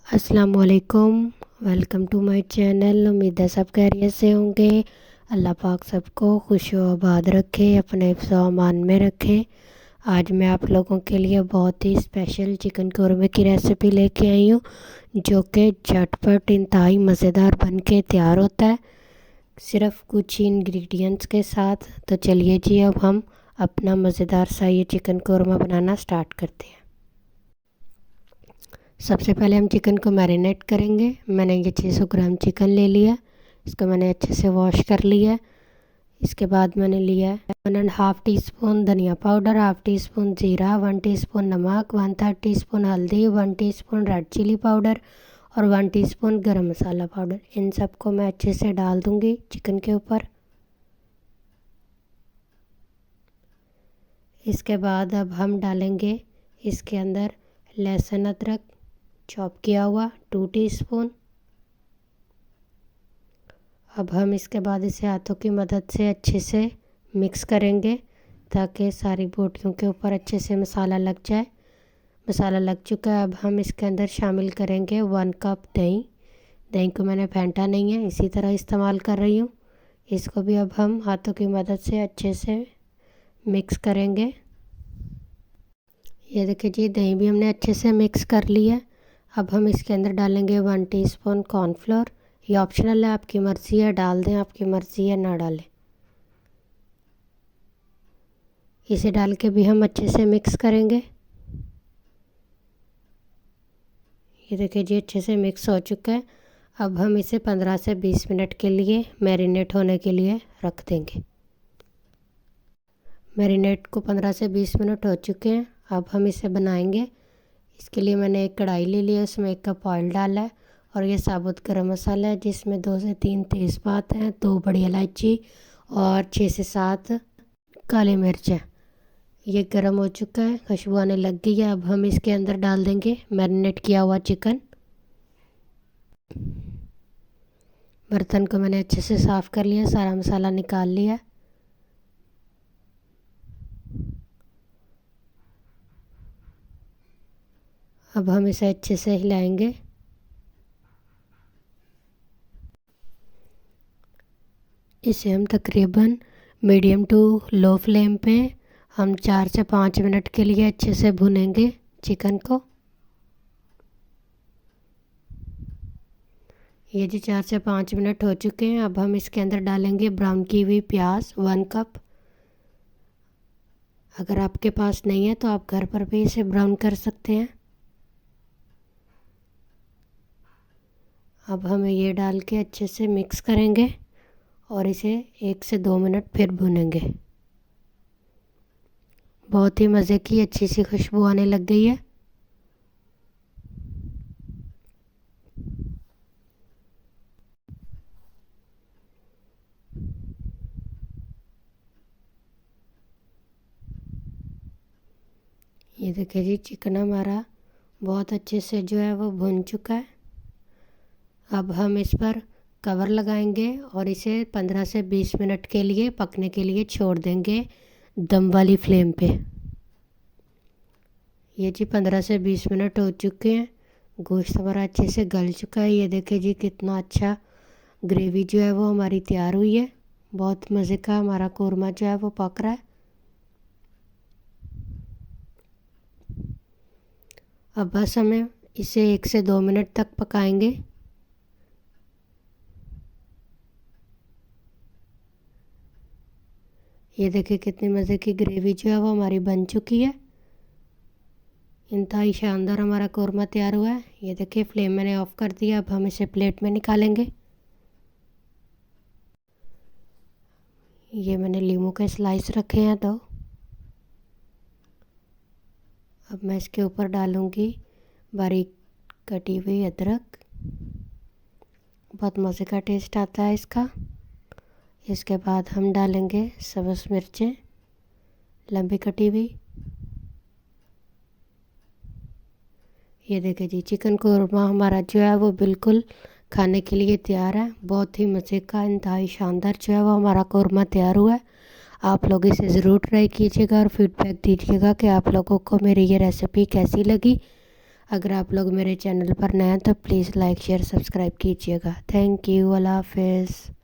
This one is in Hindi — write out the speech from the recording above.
अस्सलामुअलैकुम। Welcome to my channel. उम्मीद है सब खैरियत से होंगे। अल्लाह पाक सबको खुश व आबाद रखे, अपने हिफ्ज़ व अमान में रखे। आज मैं आप लोगों के लिए बहुत ही स्पेशल चिकन कौरमे की रेसिपी लेके आई हूँ, जो कि झटपट इंतहाई मज़ेदार बन के तैयार होता है सिर्फ़ कुछ ही इंग्रेडिएंट्स के साथ। तो चलिए जी, अब हम अपना मज़ेदार सा ये चिकन कौरमा बनाना स्टार्ट करते हैं। सबसे पहले हम चिकन को मैरिनेट करेंगे। मैंने ये 600 ग्राम चिकन ले लिया, इसको मैंने अच्छे से वॉश कर लिया। इसके बाद मैंने लिया है 1.5 टीस्पून धनिया पाउडर, 1/2 टीस्पून ज़ीरा, 1 टीस्पून नमक, 1/3 टीस्पून हल्दी, 1 टीस्पून रेड चिली पाउडर और 1 टीस्पून गरम मसाला पाउडर। इन सबको मैं अच्छे से डाल दूँगी चिकन के ऊपर। इसके बाद अब हम डालेंगे इसके अंदर लहसुन अदरक चॉप किया हुआ 2 टीस्पून। अब हम इसके बाद इसे हाथों की मदद से अच्छे से मिक्स करेंगे ताकि सारी बोटियों के ऊपर अच्छे से मसाला लग जाए। मसाला लग चुका है। अब हम इसके अंदर शामिल करेंगे 1 कप दही। दही को मैंने फेंटा नहीं है, इसी तरह इस्तेमाल कर रही हूँ। इसको भी अब हम हाथों की मदद से अच्छे से मिक्स करेंगे। ये देखिए जी, दही भी हमने अच्छे से मिक्स कर ली है। अब हम इसके अंदर डालेंगे 1 टीस्पून कॉर्नफ्लोर। ये ऑप्शनल है, आपकी मर्ज़ी है, डाल दें, आपकी मर्ज़ी है ना डालें। इसे डाल के भी हम अच्छे से मिक्स करेंगे। ये देखिए जी, अच्छे से मिक्स हो चुका है। अब हम इसे 15 से 20 मिनट के लिए मैरिनेट होने के लिए रख देंगे। मैरिनेट को 15 से 20 मिनट हो चुके हैं। अब हम इसे बनाएंगे। इसके लिए मैंने एक कढ़ाई ले ली है, उसमें 1 कप ऑयल डाला है और ये साबुत गरम मसाला है, जिसमें 2 से 3 तेज़पात हैं, 2 बड़ी इलायची और 6 से 7 काली मिर्च है। ये गरम हो चुका है, खुशबू आने लग गई है। अब हम इसके अंदर डाल देंगे मैरिनेट किया हुआ चिकन। बर्तन को मैंने अच्छे से साफ़ कर लिया, सारा मसाला निकाल लिया। अब हम इसे अच्छे से हिलाएंगे। इसे हम तकरीबन मीडियम टू लो फ्लेम पे हम 4 से 5 मिनट के लिए अच्छे से भुनेंगे चिकन को। ये जी 4 से 5 मिनट हो चुके हैं। अब हम इसके अंदर डालेंगे ब्राउन की हुई प्याज 1 कप। अगर आपके पास नहीं है तो आप घर पर भी इसे ब्राउन कर सकते हैं। अब हमें ये डाल के अच्छे से मिक्स करेंगे और इसे 1 से 2 मिनट फिर भुनेंगे। बहुत ही मज़े की अच्छी सी खुशबू आने लग गई है। ये देखिए जी, चिकन हमारा बहुत अच्छे से जो है वो भुन चुका है। अब हम इस पर कवर लगाएंगे और इसे 15 से 20 मिनट के लिए पकने के लिए छोड़ देंगे दम वाली फ्लेम पे। ये जी 15 से 20 मिनट हो चुके हैं। गोश्त हमारा अच्छे से गल चुका है। ये देखिए जी, कितना अच्छा ग्रेवी जो है वो हमारी तैयार हुई है। बहुत मज़े का हमारा कौरमा जो है वो पक रहा है। अब बस हमें इसे 1 से 2 मिनट तक पकाएंगे। ये देखिए कितनी मज़े की ग्रेवी जो है वो हमारी बन चुकी है। इंतहाई शानदार हमारा कौरमा तैयार हुआ है। ये देखिए, फ्लेम मैंने ऑफ़ कर दिया। अब हम इसे प्लेट में निकालेंगे। ये मैंने लीमू के स्लाइस रखे हैं तो अब मैं इसके ऊपर डालूँगी बारीक कटी हुई अदरक। बहुत मज़े का टेस्ट आता है इसका। इसके बाद हम डालेंगे सब्ज़ मिर्चें लंबी कटी हुई। ये देखिए जी, चिकन कौरमा हमारा जो है वो बिल्कुल खाने के लिए तैयार है। बहुत ही मज़े का इंतहाई शानदार जो है वो हमारा कौरमा तैयार हुआ है। आप लोग इसे ज़रूर ट्राई कीजिएगा और फीडबैक दीजिएगा कि आप लोगों को मेरी ये रेसिपी कैसी लगी। अगर आप लोग मेरे चैनल पर नए हैं तो प्लीज़ लाइक शेयर सब्सक्राइब कीजिएगा। Thank you. अल्लाह हाफिज़।